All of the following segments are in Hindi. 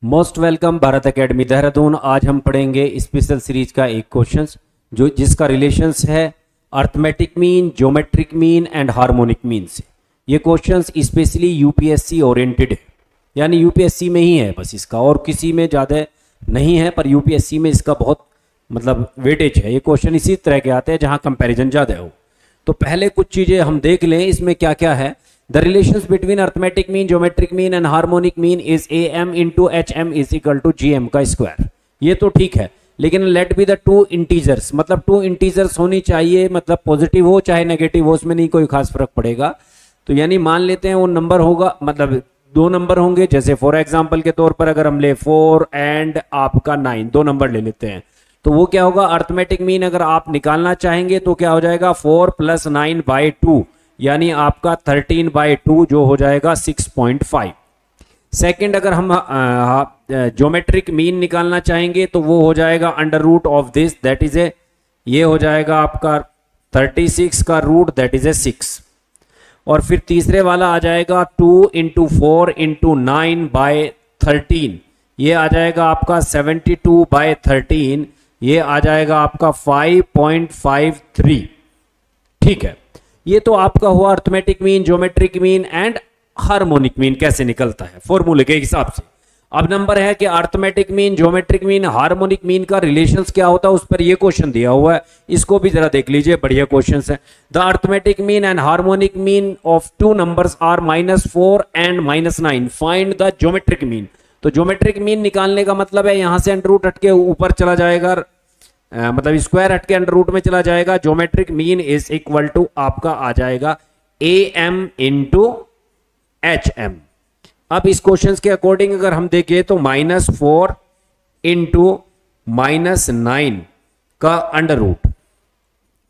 Most welcome Bharat academy Dehradun. आज हम पढ़ेंगे स्पेशल सीरीज का एक क्वेश्चन जो जिसका रिलेशंस है arithmetic mean, geometric mean and harmonic mean से। ये क्वेश्चंस स्पेशली यूपीएससी ओरिएंटेड है, यानी यूपीएससी में ही है बस इसका, और किसी में ज़्यादा नहीं है, पर यूपीएससी में इसका बहुत मतलब वेटेज है। ये क्वेश्चन इसी तरह के आते हैं जहाँ कंपेरिजन ज़्यादा हो। तो पहले कुछ चीज़ें हम देख लें इसमें क्या क्या है। The relations between arithmetic mean, geometric mean and harmonic mean is am into HM is equal to GM का स्क्वायर। ये तो ठीक है, लेकिन let be the two integers, मतलब टू इंटीजर्स होनी चाहिए, मतलब पॉजिटिव हो चाहे नेगेटिव हो, उसमें नहीं कोई खास फर्क पड़ेगा। तो यानी मान लेते हैं वो नंबर होगा, मतलब दो नंबर होंगे। जैसे फॉर एग्जाम्पल के तौर पर अगर हम ले 4 एंड आपका 9, दो नंबर ले लेते हैं, तो वो क्या होगा, अर्थमेटिक मीन अगर आप निकालना चाहेंगे तो क्या हो जाएगा 4 + 9/2, यानी आपका 13/2 जो हो जाएगा 6.5। सेकंड अगर हम ज्योमेट्रिक मीन निकालना चाहेंगे तो वो हो जाएगा under root of this, that is A, ये हो जाएगा आपका 36 का रूट, दैट इज ए 6। और फिर तीसरे वाला आ जाएगा 2 × 4 × 9/13, ये आ जाएगा आपका 72/13, ये आ जाएगा आपका 5.53। ठीक है, ये तो आपका हुआ arithmetic mean, geometric mean and harmonic mean कैसे निकलता है फॉर्मूले के हिसाब से। अब नंबर है कि arithmetic mean, geometric mean, harmonic mean का रिलेशंस क्या होता है, उस पर ये क्वेश्चन दिया हुआ है, इसको भी जरा देख लीजिए, बढ़िया क्वेश्चन है। The arithmetic mean and harmonic mean of two numbers are -4 and -9, find the geometric mean. तो ज्योमेट्रिक मीन निकालने का मतलब है यहां से अंडर रूट हटके ऊपर चला जाएगा, मतलब स्क्वायर हटके अंडर रूट में चला जाएगा। Geometric mean is equal to आपका आ जाएगा AM × HM। अब इस क्वेश्चन के अकॉर्डिंग अगर हम देखें तो -4 × -9 का अंडर रूट,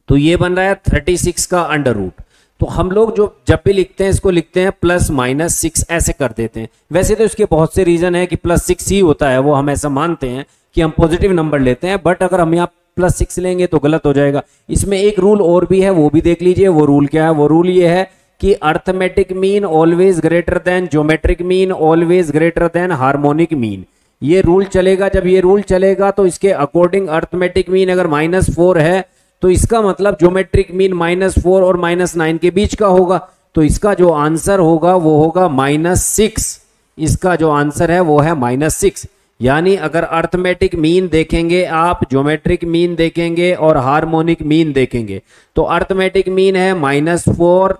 तो ये बन रहा है 36 का अंडर रूट। तो हम लोग जो जब भी लिखते हैं इसको लिखते हैं +-6 ऐसे कर देते हैं। वैसे तो इसके बहुत से रीजन है कि +6 ही होता है, वो हम ऐसा मानते हैं कि हम पॉजिटिव नंबर लेते हैं, बट अगर हम यहाँ +6 लेंगे तो गलत हो जाएगा। इसमें एक रूल और भी है, वो भी देख लीजिए। वो रूल क्या है, वो रूल ये है कि arithmetic mean always greater than geometric mean, always greater than harmonic mean. ये रूल चलेगा, जब ये रूल चलेगा तो इसके अकॉर्डिंग अर्थमेटिक मीन अगर -4 है तो इसका मतलब ज्योमेट्रिक मीन -4 और -9 के बीच का होगा। तो इसका जो आंसर होगा वो होगा -6। इसका जो आंसर है वो है -6। यानी अगर अर्थमेटिक मीन देखेंगे आप, ज्योमेट्रिक मीन देखेंगे और हार्मोनिक मीन देखेंगे, तो अर्थमेटिक मीन है -4,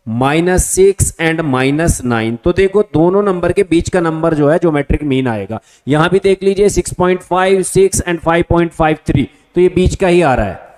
-6 एंड -9। तो देखो दोनों नंबर के बीच का नंबर जो है ज्योमेट्रिक मीन आएगा। यहां भी देख लीजिए 6.5, 6 एंड 5.53, तो ये बीच का ही आ रहा है।